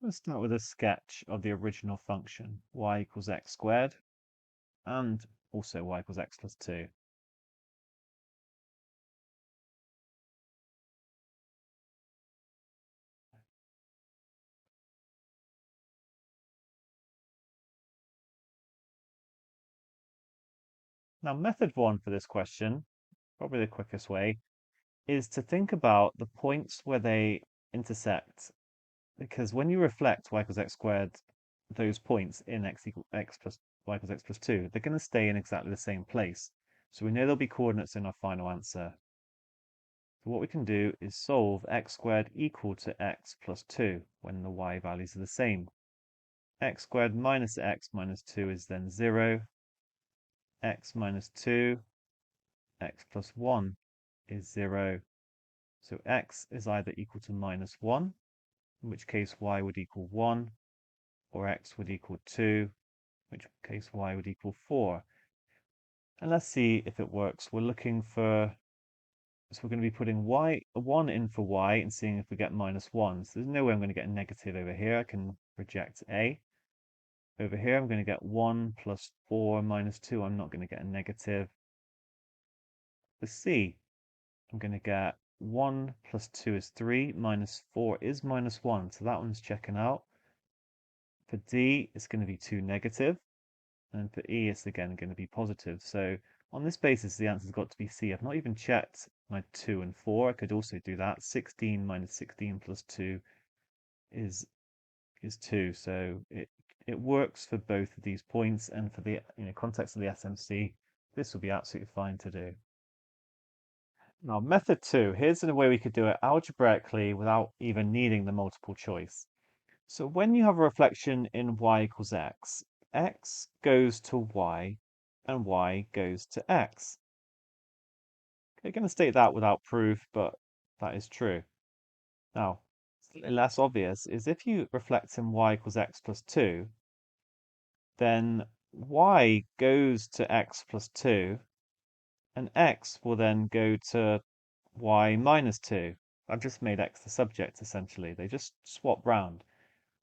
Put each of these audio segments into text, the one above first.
Let's start with a sketch of the original function, y equals x squared, and also y equals x plus 2. Now, method one for this question, probably the quickest way, is to think about the points where they intersect. Because when you reflect y equals x squared, those points in x equals x plus y equals x plus 2, they're going to stay in exactly the same place. So we know there'll be coordinates in our final answer. So what we can do is solve x squared equal to x plus 2 when the y values are the same. X squared minus x minus 2 is then 0. X minus 2, x plus 1 is 0. So x is either equal to minus 1, in which case y would equal 1, or x would equal 2, in which case y would equal 4. And let's see if it works. We're looking for, so we're going to be putting 1 in for y and seeing if we get minus 1. So there's no way I'm going to get a negative over here. I can reject a. Over here, I'm going to get 1 plus 4 minus 2. I'm not going to get a negative. For c, I'm going to get 1 plus 2 is 3, minus 4 is minus 1, so that one's checking out. For D, it's going to be 2 negative, and for E, it's again going to be positive. So on this basis, the answer's got to be C. I've not even checked my 2 and 4. I could also do that. 16 minus 16 plus 2 is 2. So it works for both of these points, and for the context of the SMC, this will be absolutely fine to do. Now, method two, here's a way we could do it algebraically without even needing the multiple choice. So when you have a reflection in y equals x, x goes to y and y goes to x. I'm going to state that without proof, but that is true. Now, slightly less obvious is if you reflect in y equals x plus 2, then y goes to x plus 2, and x will then go to y minus 2. I've just made x the subject, essentially. They just swap round.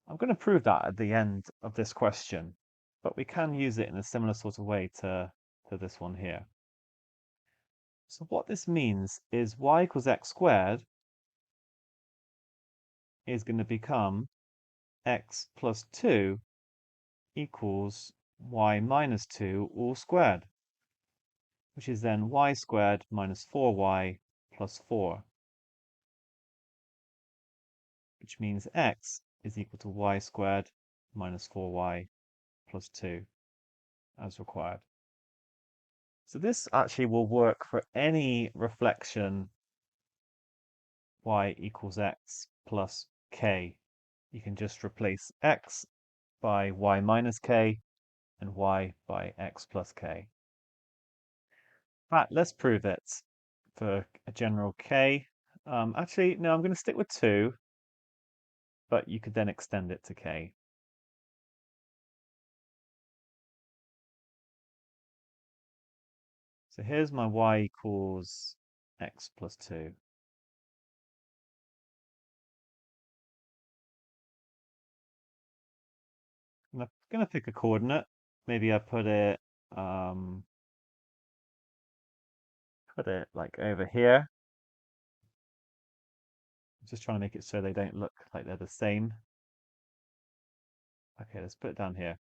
I'm going to prove that at the end of this question, but we can use it in a similar sort of way to this one here. So what this means is y equals x squared is going to become x plus 2 equals y minus 2 all squared, which is then y squared minus 4y plus 4, which means x is equal to y squared minus 4y plus 2 as required. So this actually will work for any reflection y equals x plus k. You can just replace x by y minus k and y by x plus k. Right, let's prove it for a general k. Actually, no, I'm going to stick with 2, but you could then extend it to k. So here's my y equals x plus 2. I'm going to pick a coordinate. Maybe I put it like over here. Just trying to make it so they don't look like they're the same. Okay, let's put it down here.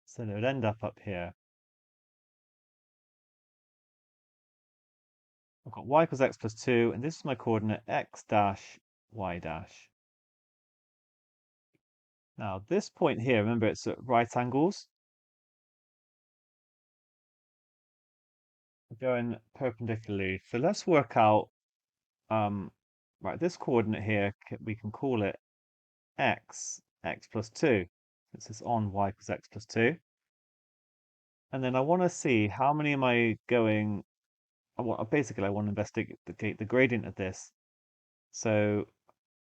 So they would end up here. I've got y equals x plus 2, and this is my coordinate x dash y dash. Now, this point here, remember it's at right angles. We're going perpendicularly. So let's work out, right, this coordinate here, we can call it x plus 2. This is on y equals x plus 2. And then I want to see how many am I going, basically I want to investigate the gradient of this. So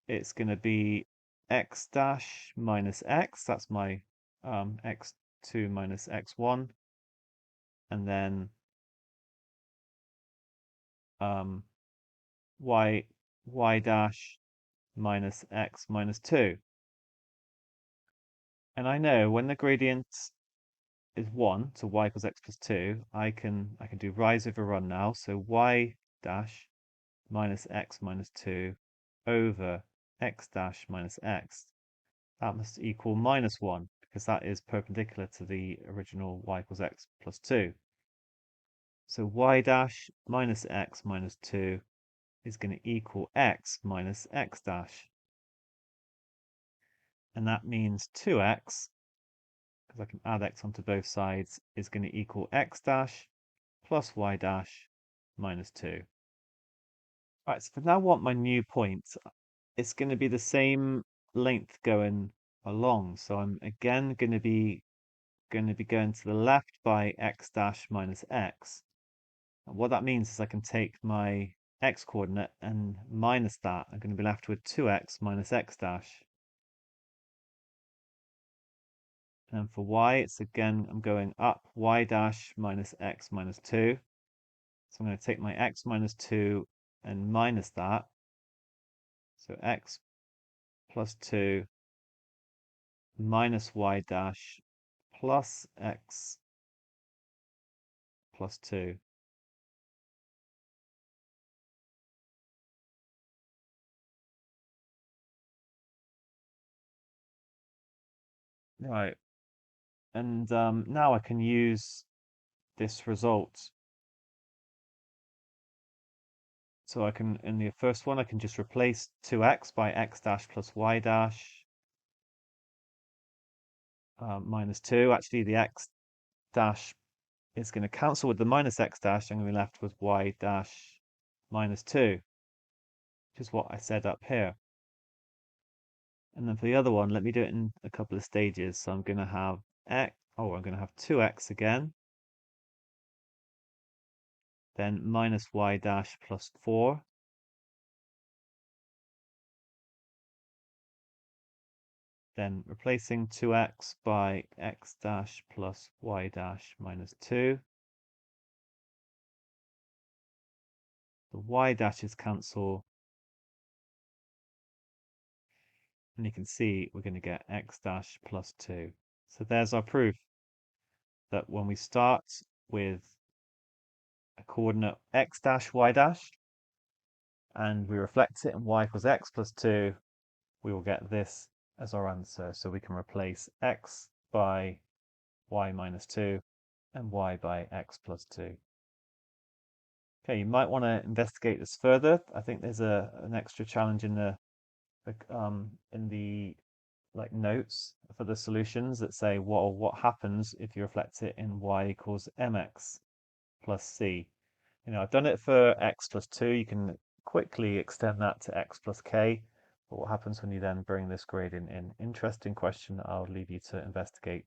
it's going to be x dash minus x, that's my x2 minus x1, and then y dash minus x minus 2. And I know when the gradient is 1 to y equals x plus 2, I can do rise over run now. So y dash minus x minus 2 over x dash minus x. That must equal minus 1 because that is perpendicular to the original y equals x plus 2. So y dash minus x minus 2 is going to equal x minus x dash. And that means 2x, because I can add x onto both sides, is going to equal x dash plus y dash minus 2. All right, so if I now want my new point, it's going to be the same length going along. So I'm again going to be going to the left by x dash minus x. And what that means is I can take my x coordinate and minus that. I'm going to be left with 2x minus x dash. And for y, it's again, I'm going up y dash minus x minus 2. So I'm going to take my x minus 2 and minus that. So x plus 2 minus y dash plus x plus 2. Right. And now I can use this result. So I can, in the first one, I can just replace 2x by x dash plus y dash minus 2. Actually, the x dash is going to cancel with the minus x dash. I'm going to be left with y dash minus 2, which is what I said up here. And then for the other one, let me do it in a couple of stages. So I'm going to have I'm going to have 2x again, then minus y dash plus 4, then replacing 2x by x dash plus y dash minus 2. The y dashes cancel, and you can see we're going to get x dash plus 2. So there's our proof that when we start with a coordinate x dash y dash and we reflect it in y equals x plus 2, we will get this as our answer. So we can replace x by y minus 2 and y by x plus 2. Okay, you might want to investigate this further. I think there's an extra challenge in the like notes for the solutions that say what happens if you reflect it in y equals mx plus c. I've done it for x plus 2. You can quickly extend that to x plus k. But what happens when you then bring this gradient in? Interesting question. I'll leave you to investigate.